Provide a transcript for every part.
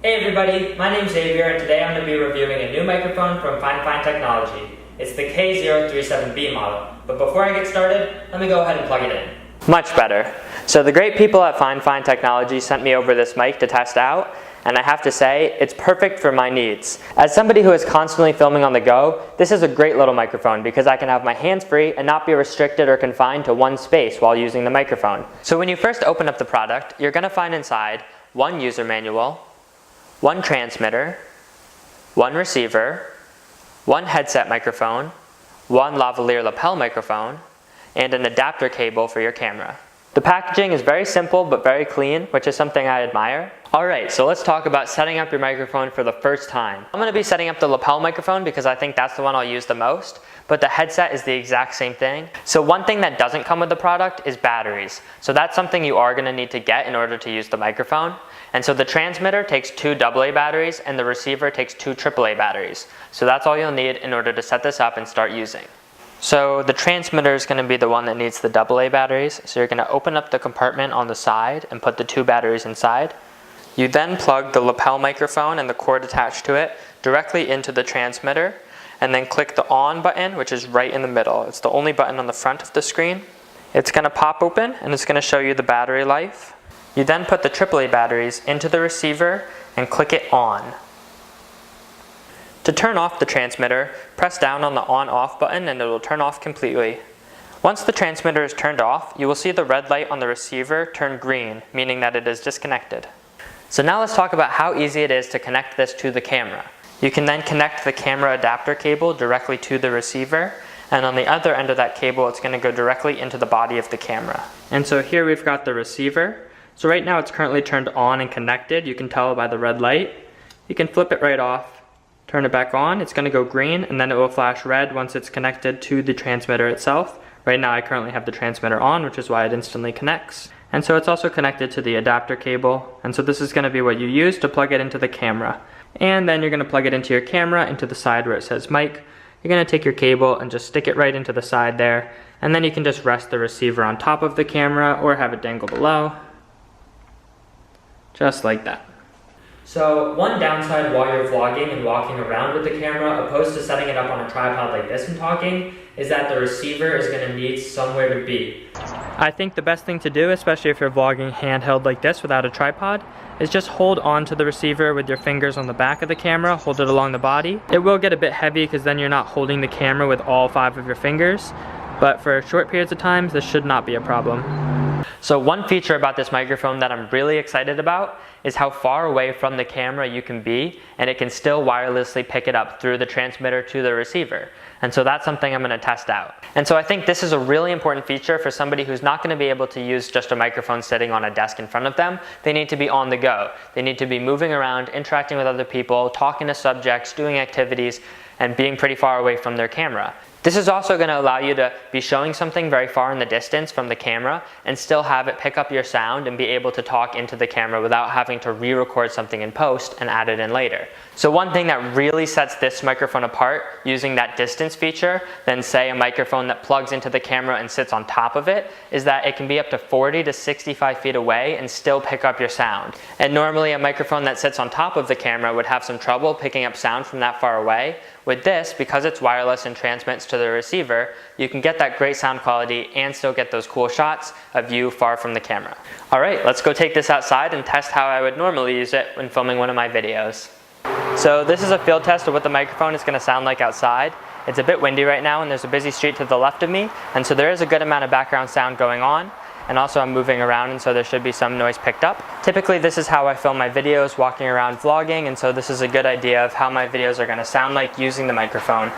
Hey everybody, my name's Xavier and today I'm going to be reviewing a new microphone from Fifine Technology. It's the K037B model, but before I get started, let me go ahead and plug it in. Much better. So the great people at Fifine Technology sent me over this mic to test out, and I have to say, it's perfect for my needs. As somebody who is constantly filming on the go, this is a great little microphone because I can have my hands free and not be restricted or confined to one space while using the microphone. So when you first open up the product, you're going to find inside one user manual, one transmitter, one receiver, one headset microphone, one lavalier lapel microphone, and an adapter cable for your camera. The packaging is very simple but very clean, which is something I admire. Alright, so let's talk about setting up your microphone for the first time. I'm going to be setting up the lapel microphone because I think that's the one I'll use the most, but the headset is the exact same thing. So one thing that doesn't come with the product is batteries. So that's something you are going to need to get in order to use the microphone. And so the transmitter takes 2 AA batteries and the receiver takes 2 AAA batteries. So that's all you'll need in order to set this up and start using. So the transmitter is going to be the one that needs the AA batteries. So you're going to open up the compartment on the side and put the 2 batteries inside. You then plug the lapel microphone and the cord attached to it directly into the transmitter and then click the on button, which is right in the middle. It's the only button on the front of the screen. It's going to pop open and it's going to show you the battery life. You then put the AAA batteries into the receiver and click it on. To turn off the transmitter, press down on the on-off button and it will turn off completely. Once the transmitter is turned off, you will see the red light on the receiver turn green, meaning that it is disconnected. So now let's talk about how easy it is to connect this to the camera. You can then connect the camera adapter cable directly to the receiver, and on the other end of that cable it's going to go directly into the body of the camera. And so here we've got the receiver. So right now it's currently turned on and connected. You can tell by the red light. You can flip it right off, turn it back on. It's going to go green and then it will flash red once it's connected to the transmitter itself. Right now I currently have the transmitter on, which is why it instantly connects. And so it's also connected to the adapter cable. And so this is going to be what you use to plug it into the camera. And then you're going to plug it into your camera into the side where it says mic. You're going to take your cable and just stick it right into the side there. And then you can just rest the receiver on top of the camera or have it dangle below. Just like that. So one downside while you're vlogging and walking around with the camera, opposed to setting it up on a tripod like this and talking, is that the receiver is going to need somewhere to be. I think the best thing to do, especially if you're vlogging handheld like this without a tripod, is just hold on to the receiver with your fingers on the back of the camera, hold it along the body. It will get a bit heavy because then you're not holding the camera with all 5 of your fingers, but for short periods of time, this should not be a problem. So one feature about this microphone that I'm really excited about is how far away from the camera you can be, and it can still wirelessly pick it up through the transmitter to the receiver. And so that's something I'm going to test out. And so I think this is a really important feature for somebody who's not going to be able to use just a microphone sitting on a desk in front of them. They need to be on the go. They need to be moving around, interacting with other people, talking to subjects, doing activities, and being pretty far away from their camera. This is also going to allow you to be showing something very far in the distance from the camera and still have it pick up your sound and be able to talk into the camera without having to re-record something in post and add it in later. So one thing that really sets this microphone apart using that distance feature than say a microphone that plugs into the camera and sits on top of it is that it can be up to 40 to 65 feet away and still pick up your sound. And normally a microphone that sits on top of the camera would have some trouble picking up sound from that far away. With this, because it's wireless and transmits to the receiver, you can get that great sound quality and still get those cool shots of you far from the camera. Alright, let's go take this outside and test how I would normally use it when filming one of my videos. So this is a field test of what the microphone is going to sound like outside. It's a bit windy right now and there's a busy street to the left of me, and so there is a good amount of background sound going on. And also I'm moving around, and so there should be some noise picked up. Typically this is how I film my videos, walking around vlogging, and so this is a good idea of how my videos are going to sound like using the microphone.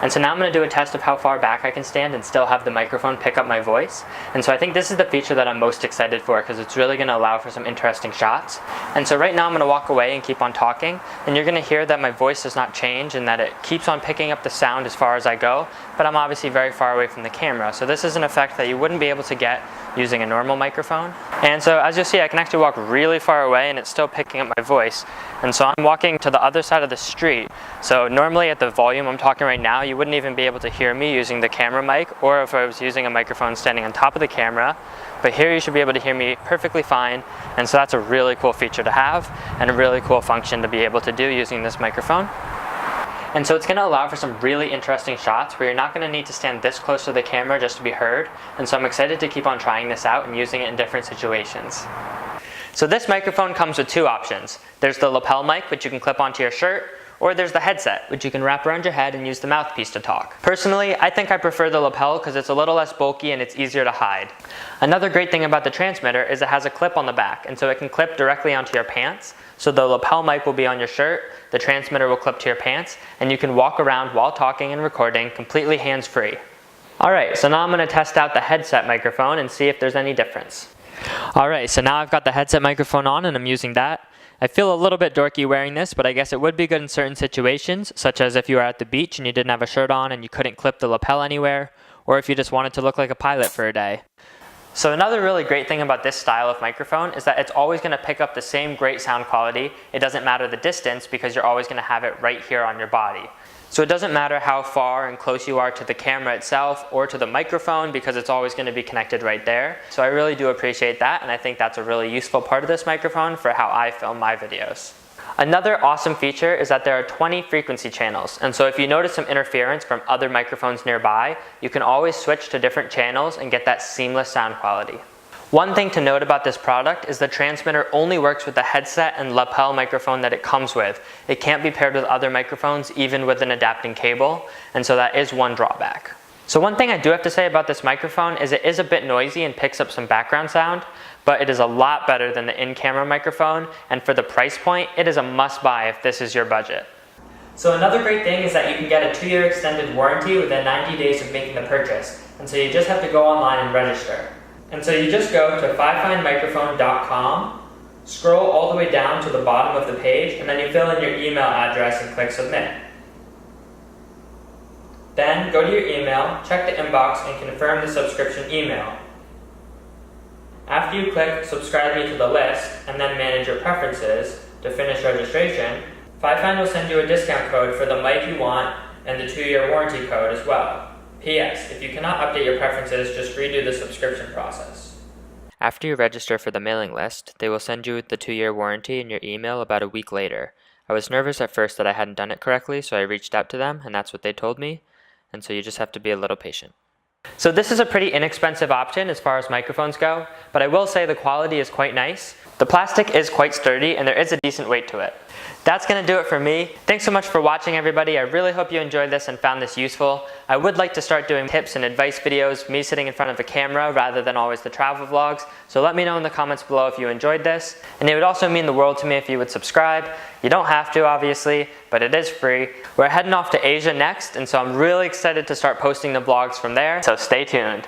And so now I'm going to do a test of how far back I can stand and still have the microphone pick up my voice. And so I think this is the feature that I'm most excited for because it's really going to allow for some interesting shots. And so right now I'm going to walk away and keep on talking, and you're going to hear that my voice does not change and that it keeps on picking up the sound as far as I go, but I'm obviously very far away from the camera. So this is an effect that you wouldn't be able to get using a normal microphone. And so as you'll see, I can actually walk really far away and it's still picking up my voice. And so I'm walking to the other side of the street. So normally at the volume I'm talking right now, you wouldn't even be able to hear me using the camera mic, or if I was using a microphone standing on top of the camera. but here you should be able to hear me perfectly fine, and so that's a really cool feature to have and a really cool function to be able to do using this microphone. And so it's going to allow for some really interesting shots where you're not going to need to stand this close to the camera just to be heard, and so I'm excited to keep on trying this out and using it in different situations. So this microphone comes with two options. There's the lapel mic, which you can clip onto your shirt, or there's the headset, which you can wrap around your head and use the mouthpiece to talk. Personally, I think I prefer the lapel because it's a little less bulky and it's easier to hide. Another great thing about the transmitter is it has a clip on the back, and so it can clip directly onto your pants. So the lapel mic will be on your shirt, the transmitter will clip to your pants, and you can walk around while talking and recording completely hands-free. Alright, so now I'm going to test out the headset microphone and see if there's any difference. Alright, so now I've got the headset microphone on and I'm using that. I feel a little bit dorky wearing this, but I guess it would be good in certain situations, such as if you were at the beach and you didn't have a shirt on and you couldn't clip the lapel anywhere, or if you just wanted to look like a pilot for a day. So another really great thing about this style of microphone is that it's always going to pick up the same great sound quality. It doesn't matter the distance because you're always going to have it right here on your body. So it doesn't matter how far and close you are to the camera itself or to the microphone because it's always going to be connected right there. So I really do appreciate that, and I think that's a really useful part of this microphone for how I film my videos. Another awesome feature is that there are 20 frequency channels, and so if you notice some interference from other microphones nearby, you can always switch to different channels and get that seamless sound quality. One thing to note about this product is the transmitter only works with the headset and lapel microphone that it comes with. It can't be paired with other microphones, even with an adapting cable, and so that is one drawback. So one thing I do have to say about this microphone is it is a bit noisy and picks up some background sound, but it is a lot better than the in-camera microphone, and for the price point, it is a must-buy if this is your budget. So another great thing is that you can get a 2-year extended warranty within 90 days of making the purchase, and so you just have to go online and register. And so you just go to fifinemicrophone.com, scroll all the way down to the bottom of the page, and then you fill in your email address and click submit. Then go to your email, check the inbox, and confirm the subscription email. After you click subscribe me to the list, and then manage your preferences to finish registration, Fifine will send you a discount code for the mic you want and the 2-year warranty code as well. P.S. If you cannot update your preferences, just redo the subscription process. After you register for the mailing list, they will send you the 2-year warranty in your email about a week later. I was nervous at first that I hadn't done it correctly, so I reached out to them, and that's what they told me, and so you just have to be a little patient. So this is a pretty inexpensive option as far as microphones go, but I will say the quality is quite nice. The plastic is quite sturdy, and there is a decent weight to it. That's going to do it for me. Thanks so much for watching, everybody. I really hope you enjoyed this and found this useful. I would like to start doing tips and advice videos, me sitting in front of the camera rather than always the travel vlogs. So let me know in the comments below if you enjoyed this. And it would also mean the world to me if you would subscribe. You don't have to, obviously, but it is free. We're heading off to Asia next, and so I'm really excited to start posting the vlogs from there. So stay tuned.